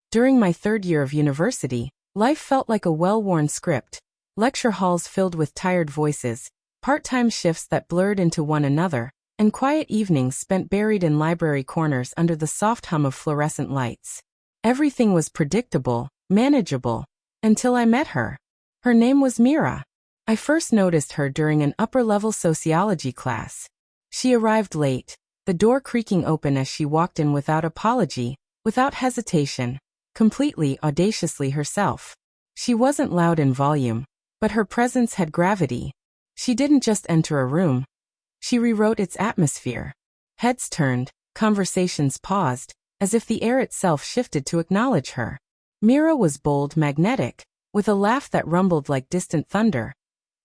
During my third year of university, life felt like a well-worn script. Lecture halls filled with tired voices, part-time shifts that blurred into one another, and quiet evenings spent buried in library corners under the soft hum of fluorescent lights. Everything was predictable, manageable, until I met her. Her name was Mira. I first noticed her during an upper-level sociology class. She arrived late, the door creaking open as she walked in without apology, without hesitation, completely, audaciously herself. She wasn't loud in volume, but her presence had gravity. She didn't just enter a room. She rewrote its atmosphere. Heads turned, conversations paused, as if the air itself shifted to acknowledge her. Mira was bold, magnetic, with a laugh that rumbled like distant thunder.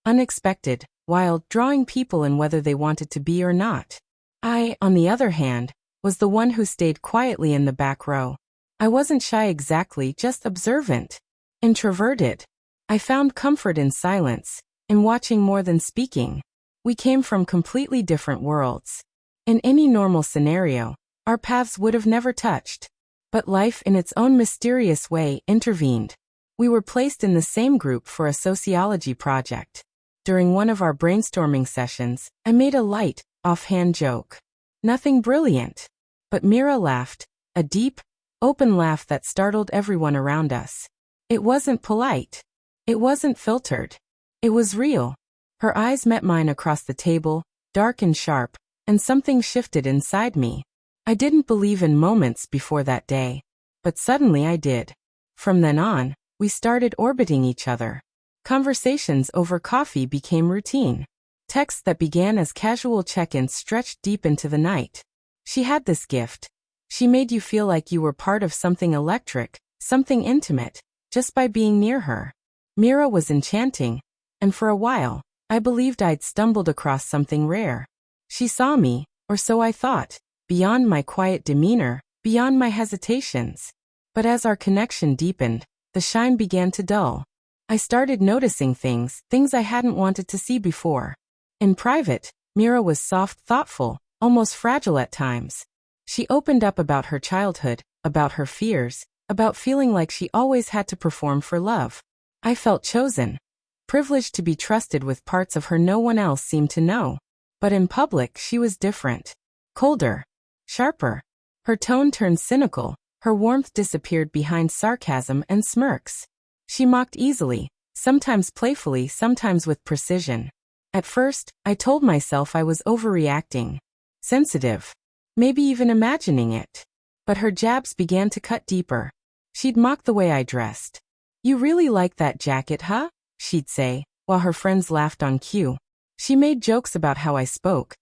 Unexpected, wild, drawing people in whether they wanted to be or not. I, on the other hand, was the one who stayed quietly in the back row. I wasn't shy exactly, just observant. Introverted. I found comfort in silence, in watching more than speaking. We came from completely different worlds. In any normal scenario, our paths would have never touched. But life, in its own mysterious way, intervened. We were placed in the same group for a sociology project. During one of our brainstorming sessions, I made a light, offhand joke. Nothing brilliant. But Mira laughed, a deep, open laugh that startled everyone around us. It wasn't polite. It wasn't filtered. It was real. Her eyes met mine across the table, dark and sharp, and something shifted inside me. I didn't believe in moments before that day. But suddenly I did. From then on, we started orbiting each other. Conversations over coffee became routine. Texts that began as casual check-ins stretched deep into the night. She had this gift. She made you feel like you were part of something electric, something intimate, just by being near her. Mira was enchanting, and for a while, I believed I'd stumbled across something rare. She saw me, or so I thought, beyond my quiet demeanor, beyond my hesitations. But as our connection deepened, the shine began to dull. I started noticing things I hadn't wanted to see before. In private, Mira was soft, thoughtful, almost fragile at times. She opened up about her childhood, about her fears, about feeling like she always had to perform for love. I felt chosen, privileged to be trusted with parts of her no one else seemed to know. But in public she was different. Colder. Sharper. Her tone turned cynical, her warmth disappeared behind sarcasm and smirks. She mocked easily, sometimes playfully, sometimes with precision. At first, I told myself I was overreacting. Sensitive. Maybe even imagining it. But her jabs began to cut deeper. She'd mock the way I dressed. "You really like that jacket, huh?" she'd say, while her friends laughed on cue. She made jokes about how I spoke,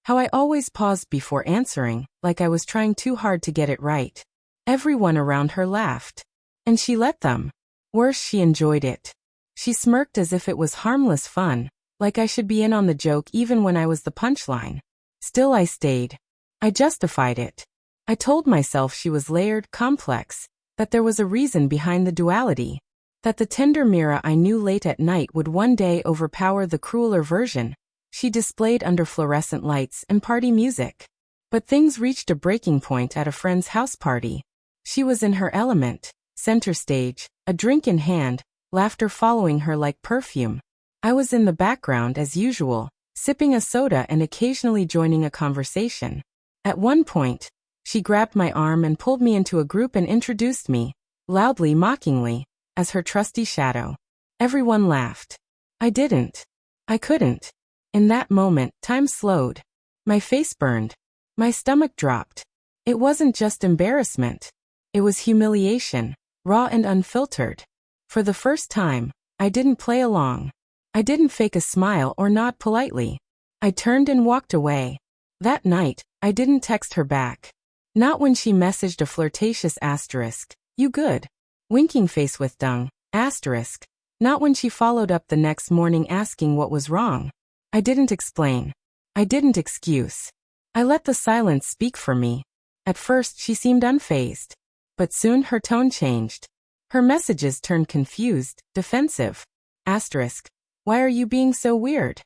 how I always paused before answering, like I was trying too hard to get it right. Everyone around her laughed. And she let them. Worse, she enjoyed it. She smirked as if it was harmless fun, like I should be in on the joke even when I was the punchline. Still I stayed. I justified it. I told myself she was layered, complex, that there was a reason behind the duality, that the tender Mira I knew late at night would one day overpower the crueler version she displayed under fluorescent lights and party music. But things reached a breaking point at a friend's house party. She was in her element, center stage, a drink in hand, laughter following her like perfume. I was in the background as usual, sipping a soda and occasionally joining a conversation. At one point, she grabbed my arm and pulled me into a group and introduced me, loudly, mockingly, as her trusty shadow. Everyone laughed. I didn't. I couldn't. In that moment, time slowed. My face burned. My stomach dropped. It wasn't just embarrassment. It was humiliation, raw and unfiltered. For the first time, I didn't play along. I didn't fake a smile or nod politely. I turned and walked away. That night, I didn't text her back. Not when she messaged a flirtatious asterisk, "You good?" Winking face with dung, asterisk. Not when she followed up the next morning asking what was wrong. I didn't explain. I didn't excuse. I let the silence speak for me. At first she seemed unfazed. But soon her tone changed. Her messages turned confused, defensive. Asterisk. "Why are you being so weird?"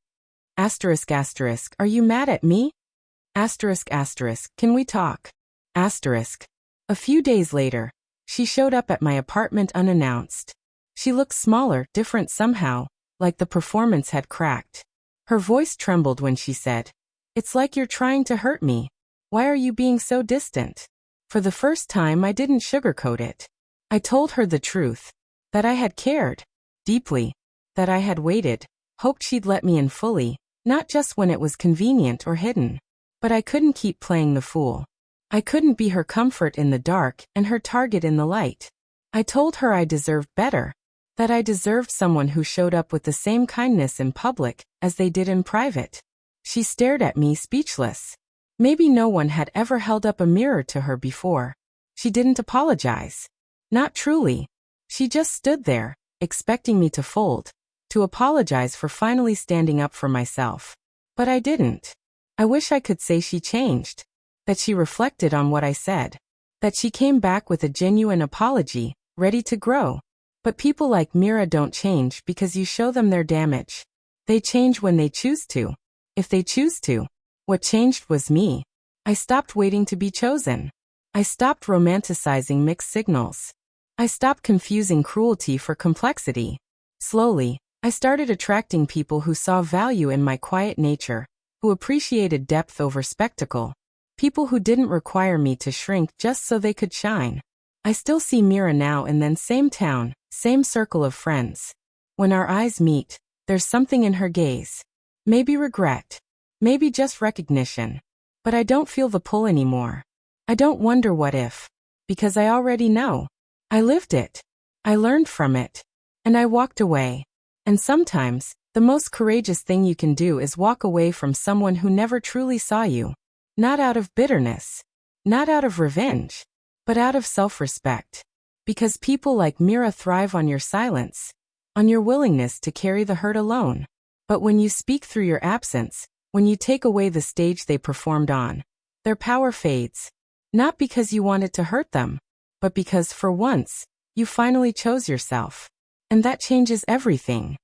Asterisk asterisk. "Are you mad at me?" Asterisk asterisk. "Can we talk?" Asterisk. A few days later, She showed up at my apartment unannounced. She looked smaller, different somehow, like the performance had cracked. Her voice trembled when she said, "It's like you're trying to hurt me. Why are you being so distant?" For the first time, I didn't sugarcoat it. I told her the truth. That I had cared. Deeply. That I had waited. Hoped she'd let me in fully. Not just when it was convenient or hidden. But I couldn't keep playing the fool. I couldn't be her comfort in the dark and her target in the light. I told her I deserved better. That I deserved someone who showed up with the same kindness in public as they did in private. She stared at me speechless. Maybe no one had ever held up a mirror to her before. She didn't apologize. Not truly. She just stood there, expecting me to fold, to apologize for finally standing up for myself. But I didn't. I wish I could say she changed. That she reflected on what I said. That she came back with a genuine apology, ready to grow. But people like Mira don't change because you show them their damage. They change when they choose to. If they choose to. What changed was me. I stopped waiting to be chosen. I stopped romanticizing mixed signals. I stopped confusing cruelty for complexity. Slowly, I started attracting people who saw value in my quiet nature, who appreciated depth over spectacle. People who didn't require me to shrink just so they could shine. I still see Mira now and then, same town, same circle of friends. When our eyes meet, there's something in her gaze. Maybe regret. Maybe just recognition. But I don't feel the pull anymore. I don't wonder what if. Because I already know. I lived it. I learned from it. And I walked away. And sometimes, the most courageous thing you can do is walk away from someone who never truly saw you. Not out of bitterness. Not out of revenge. But out of self-respect. Because people like Mira thrive on your silence. On your willingness to carry the hurt alone. But when you speak through your absence, when you take away the stage they performed on, their power fades. Not because you wanted to hurt them, but because, for once, you finally chose yourself. And that changes everything.